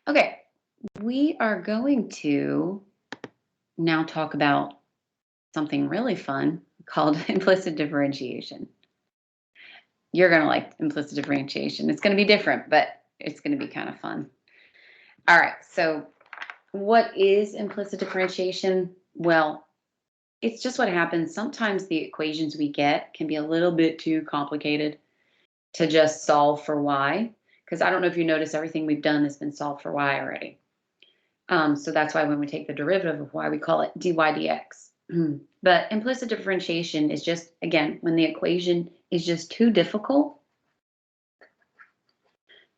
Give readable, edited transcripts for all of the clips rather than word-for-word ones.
Okay, we are going to now talk about something really fun called implicit differentiation. You're going to like implicit differentiation. It's going to be different, but it's going to be kind of fun. All right, so what is implicit differentiation? Well, it's just what happens. Sometimes the equations we get can be a little bit too complicated to just solve for y, because I don't know if you notice everything we've done has been solved for y already. So that's why when we take the derivative of y, we call it dy dx. But implicit differentiation is just, again, when the equation is just too difficult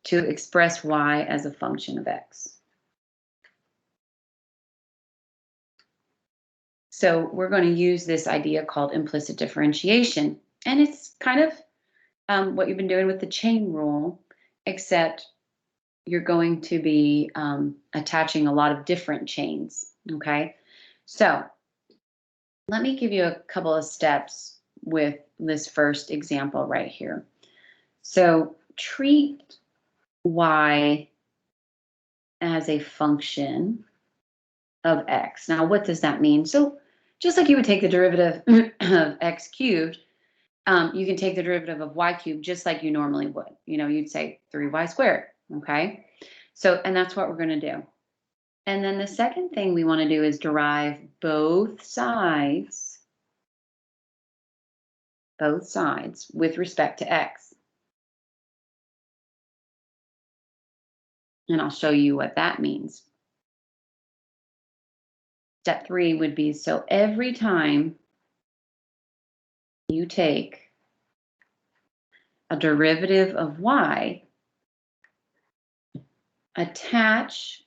to express y as a function of x. So we're going to use this idea called implicit differentiation. And it's kind of what you've been doing with the chain rule, except you're going to be attaching a lot of different chains, okay? So let me give you a couple of steps with this first example right here. So treat y as a function of x. Now, what does that mean? So just like you would take the derivative of x cubed, you can take the derivative of y cubed just like you normally would. You'd say 3y squared, okay? So, and that's what we're going to do. And then the second thing we want to do is derive both sides with respect to x. And I'll show you what that means. Step 3 would be, so every time you take a derivative of y, attach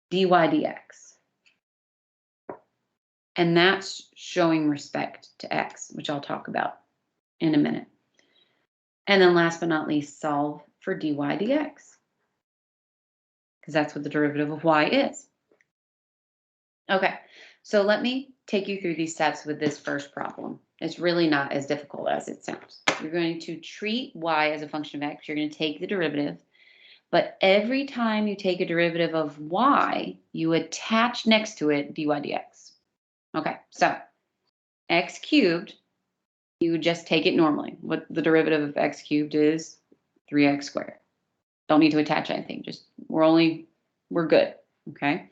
dy dx. And that's showing respect to x, which I'll talk about in a minute. And then last but not least, solve for dy dx, because that's what the derivative of y is. Okay, so let me take you through these steps with this first problem. It's really not as difficult as it sounds. You're going to treat y as a function of x. You're going to take the derivative. But every time you take a derivative of y, you attach next to it dy dx. Okay, so x cubed, you would just take it normally. What the derivative of x cubed is 3x squared. Don't need to attach anything. Just we're good. Okay.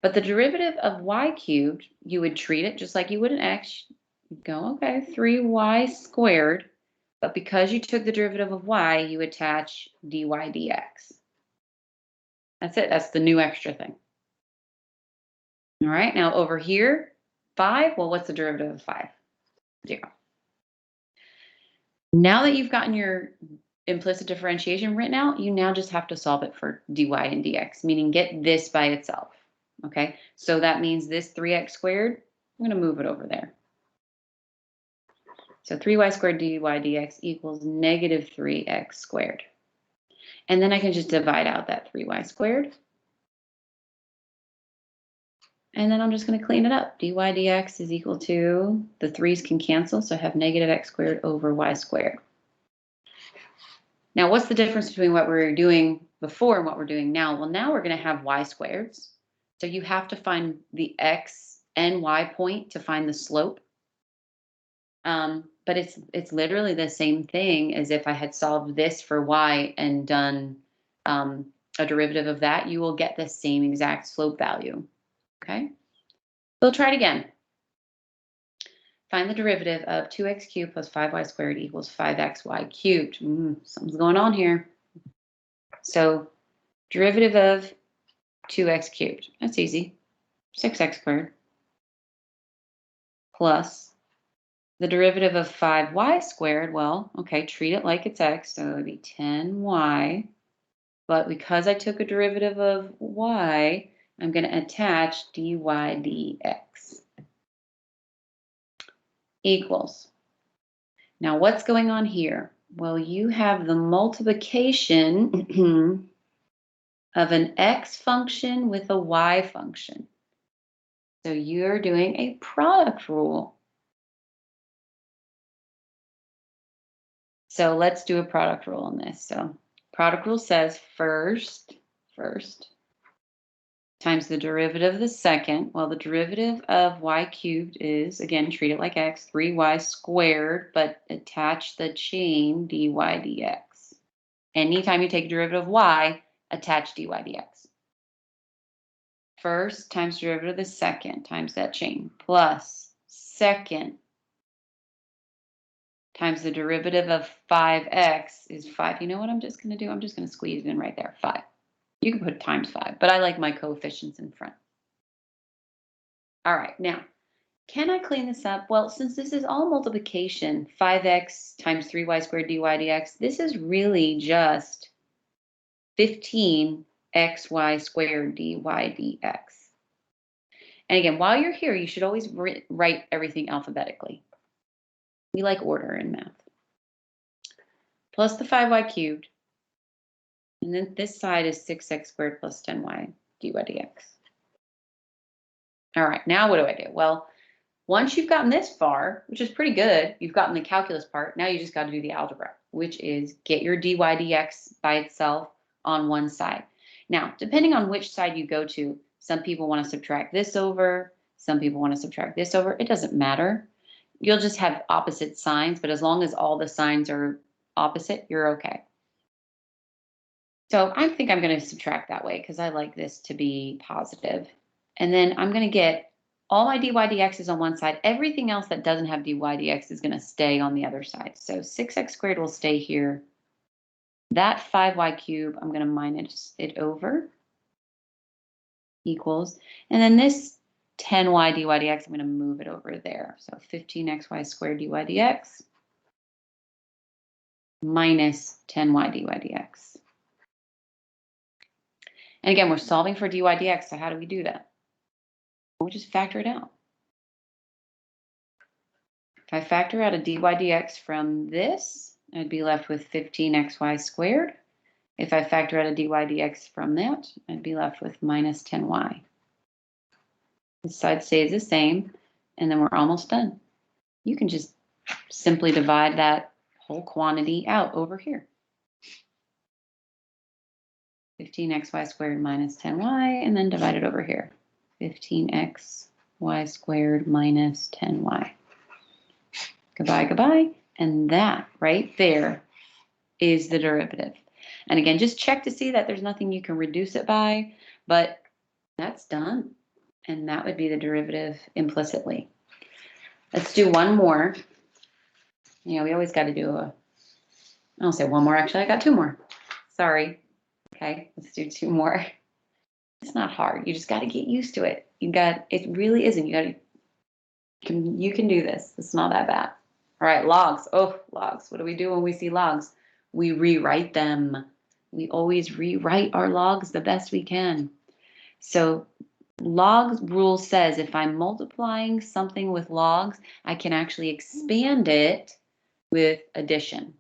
But the derivative of y cubed, you would treat it just like you would an x. You'd go, okay, 3y squared. But because you took the derivative of y, you attach dy dx. That's it. That's the new extra thing. All right. Now over here, 5. Well, what's the derivative of 5? 0. Now that you've gotten your implicit differentiation written out, you now just have to solve it for dy and dx, meaning get this by itself. Okay. So that means this 3x squared, I'm going to move it over there. So 3y squared dy dx equals negative 3x squared. And then I can just divide out that 3y squared. And then I'm just going to clean it up. Dy dx is equal to, the 3's can cancel, so I have negative x squared over y squared. Now, what's the difference between what we were doing before and what we're doing now? Well, now we're going to have y squareds. So you have to find the x and y point to find the slope. But it's literally the same thing as if I had solved this for y and done a derivative of that. You will get the same exact slope value. Okay, we'll try it again. Find the derivative of 2x cubed plus 5y squared equals 5xy cubed. Something's going on here. So derivative of 2x cubed, that's easy, 6x squared, plus the derivative of 5y squared, well, okay, treat it like it's x, so it would be 10y, but because I took a derivative of y, I'm going to attach dy dx equals. Now, what's going on here? Well, you have the multiplication of an x function with a y function. So you're doing a product rule. So let's do a product rule on this. So product rule says first first, times the derivative of the second. Well, the derivative of y cubed is, again, treat it like x, 3y squared, but attach the chain dy dx. Anytime you take a derivative of y, attach dy dx. First times derivative of the second times that chain, plus second times the derivative of 5x is 5. You know what I'm just going to do? I'm just going to squeeze it in right there, 5. You can put times 5, but I like my coefficients in front. All right, now, can I clean this up? Well, since this is all multiplication, 5x times 3y squared dy dx, this is really just 15xy squared dy dx. And again, while you're here, you should always write everything alphabetically. We like order in math. Plus the 5y cubed. And then this side is 6x squared plus 10y dy dx. All right, now what do I do? Well, once you've gotten this far, which is pretty good, you've gotten the calculus part, now you just got to do the algebra, which is get your dy dx by itself on one side. Now, depending on which side you go to, some people want to subtract this over, some people want to subtract this over. It doesn't matter. You'll just have opposite signs, but as long as all the signs are opposite, you're okay. So I think I'm going to subtract that way because I like this to be positive. And then I'm going to get all my dy dx is on one side. Everything else that doesn't have dy dx is going to stay on the other side. So 6x squared will stay here. That 5y cubed, I'm going to minus it over, equals. And then this 10y dy dx, I'm going to move it over there. So 15xy squared dy dx minus 10y dy dx. And again, we're solving for dy dx, so how do we do that? We'll just factor it out. If I factor out a dy dx from this, I'd be left with 15xy squared. If I factor out a dy dx from that, I'd be left with minus 10y. This side stays the same, and then we're almost done. You can just simply divide that whole quantity out over here. 15xy squared minus 10y, and then divide it over here. 15xy squared minus 10y. Goodbye, goodbye. And that right there is the derivative. And again, just check to see that there's nothing you can reduce it by, but that's done. And that would be the derivative implicitly. Let's do one more. You know, we always got to do I don't say one more, actually, I got two more. Sorry. Okay, let's do two more. It's not hard. You just got to get used to it. It really isn't. You can do this. It's not that bad. All right, logs. Oh, logs. What do we do when we see logs? We rewrite them. We always rewrite our logs the best we can. So logs rule says if I'm multiplying something with logs, I can actually expand it with addition.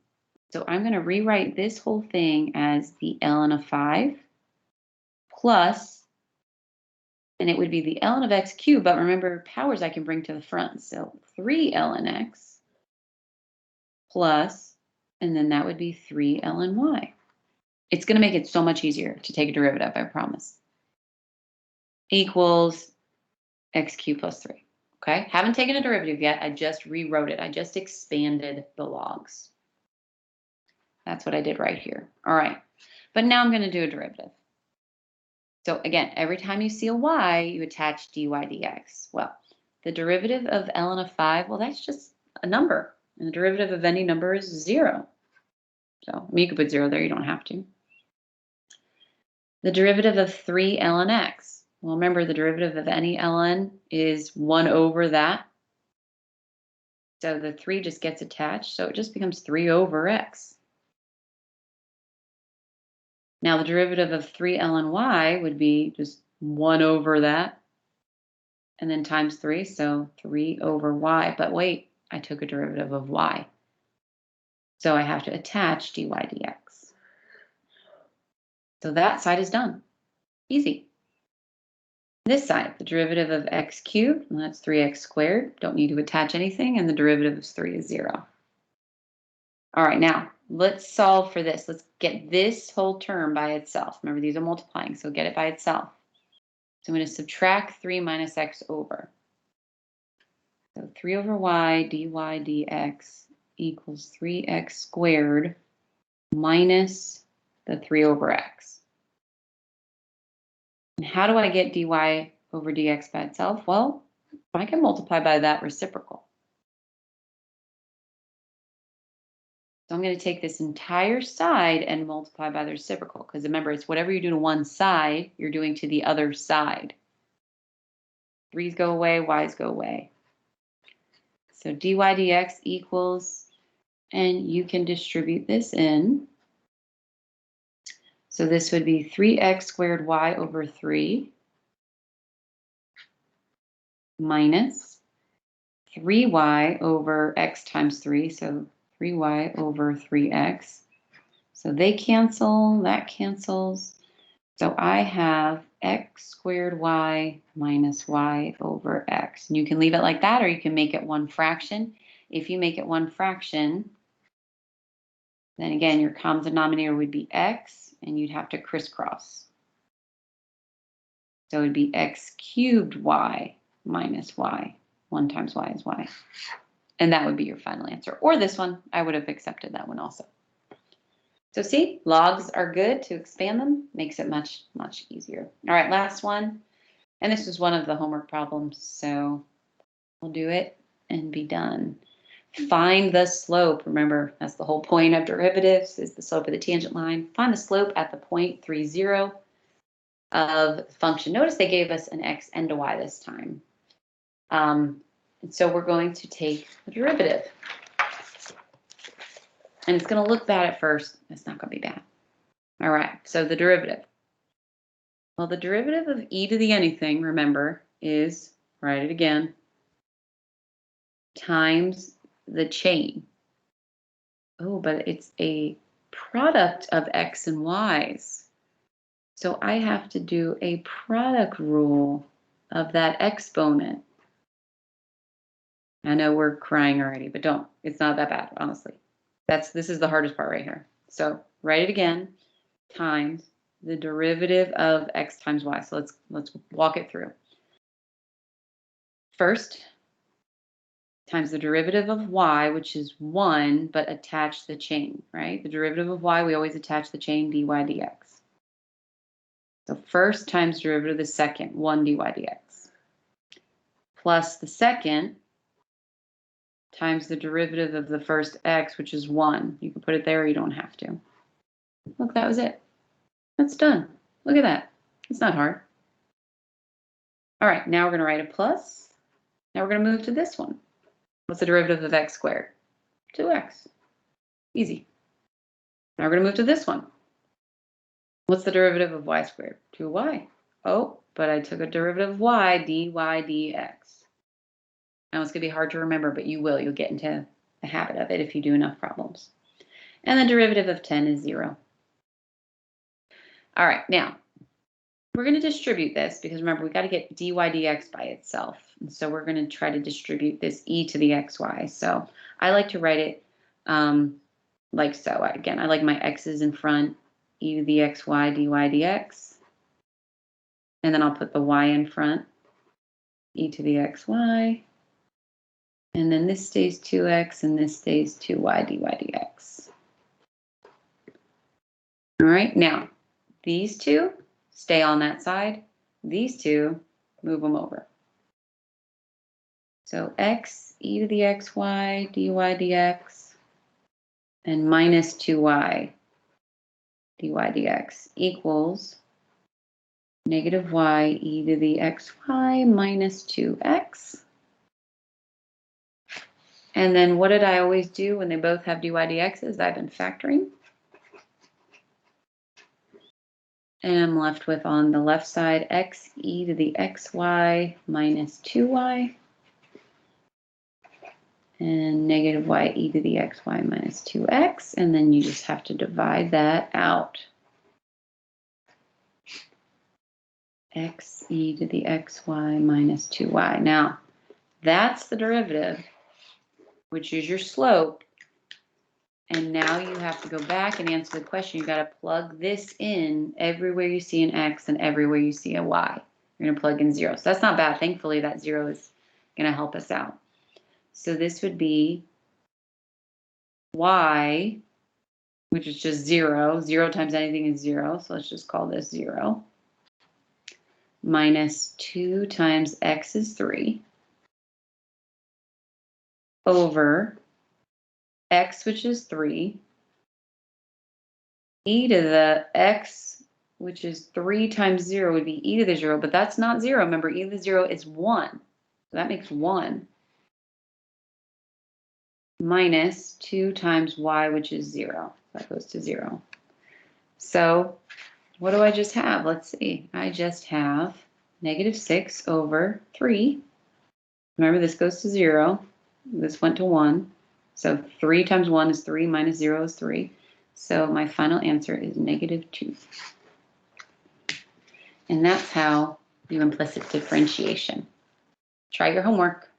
So I'm going to rewrite this whole thing as the ln of 5 plus, and it would be the ln of x cubed, but remember powers I can bring to the front. So 3 ln x plus, and then that would be 3 ln y. It's going to make it so much easier to take a derivative, I promise. Equals x cubed plus 3. Okay, haven't taken a derivative yet. I just rewrote it. I just expanded the logs. That's what I did right here. All right, but now I'm going to do a derivative. So again, every time you see a y, you attach dy dx. Well, the derivative of ln of 5, well, that's just a number. And the derivative of any number is 0. So I mean, you could put 0 there. You don't have to. The derivative of 3 ln x. Well, remember, the derivative of any ln is 1 over that. So the 3 just gets attached. So it just becomes 3 over x. Now, the derivative of 3 ln y would be just 1 over that. And then times 3. So 3 over y. But wait, I took a derivative of y. So I have to attach dy dx. So that side is done. Easy. This side, the derivative of x cubed, well, that's 3x squared. Don't need to attach anything, and the derivative of 3 is 0. All right, now, let's solve for this. Let's get this whole term by itself. Remember, these are multiplying, so get it by itself. So I'm going to subtract 3 minus x over. So 3 over y dy dx equals 3x squared minus the 3 over x. And how do I get dy over dx by itself? Well, I can multiply by that reciprocal. So I'm going to take this entire side and multiply by the reciprocal, because remember, it's whatever you do to one side, you're doing to the other side. 3's go away, y's go away. So dy dx equals, and you can distribute this in. So this would be 3x squared y over 3 minus 3y over x times 3, so 3y over 3x. So they cancel, that cancels. So I have x squared y minus y over x. And you can leave it like that, or you can make it one fraction. If you make it one fraction, then again, your common denominator would be x, and you'd have to crisscross. So it would be x cubed y minus y. 1 times y is y. And that would be your final answer. Or this one, I would have accepted that one also. So see, logs are good to expand them. Makes it much, much easier. All right, last one. And this is one of the homework problems, so we'll do it and be done. Find the slope. Remember, that's the whole point of derivatives, is the slope of the tangent line. Find the slope at the point 3, 0 of the function. Notice they gave us an x and a y this time. And so we're going to take the derivative. And it's going to look bad at first. It's not going to be bad. All right, so the derivative. Well, the derivative of e to the anything, remember, is, write it again, times the chain. Oh, but it's a product of x and y's. So I have to do a product rule of that exponent. I know we're crying already, but don't. It's not that bad, honestly. This is the hardest part right here. So write it again, times the derivative of x times y. So let's walk it through. First, times the derivative of y, which is 1, but attach the chain, right? The derivative of y, we always attach the chain dy dx. So first times derivative of the second, 1 dy dx. Plus the second times the derivative of the first x, which is 1. You can put it there or you don't have to. Look, that was it. That's done. Look at that. It's not hard. All right, now we're going to write a plus. Now we're going to move to this one. What's the derivative of x squared? 2x. Easy. Now we're going to move to this one. What's the derivative of y squared? 2y. Oh, but I took a derivative of y, dy dx. Now it's going to be hard to remember, but you will. You'll get into the habit of it if you do enough problems. And the derivative of 10 is 0. All right, now we're going to distribute this because remember, we got to get dy dx by itself. And so we're going to try to distribute this e to the xy. So I like to write it like so. Again, I like my x's in front, e to the xy dy dx. And then I'll put the y in front, e to the xy. And then this stays 2x and this stays 2y dy dx. All right, now these two stay on that side. These two, move them over. So x e to the xy dy dx and minus 2y dy dx equals negative y e to the xy minus 2x. And then what did I always do when they both have dy dx's? I've been factoring. And I'm left with, on the left side, x e to the xy minus 2y. And negative y e to the xy minus 2x. And then you just have to divide that out. X e to the xy minus 2y. Now, that's the derivative, which is your slope. And now you have to go back and answer the question. You got to plug this in everywhere you see an X and everywhere you see a Y. You're going to plug in 0. So that's not bad. Thankfully, that 0 is going to help us out. So this would be Y, which is just 0. 0 times anything is 0. So let's just call this 0. Minus 2 times X is 3. Over X, which is 3. E to the X, which is 3 times 0, would be e to the 0, but that's not 0. Remember, e to the 0 is 1. So that makes 1. Minus 2 times y, which is 0. That goes to 0. So what do I just have? Let's see. I just have negative 6 over 3. Remember, this goes to 0. This went to 1. So 3 times 1 is 3, minus 0 is 3. So my final answer is negative 2. And that's how you implicit differentiation. Try your homework.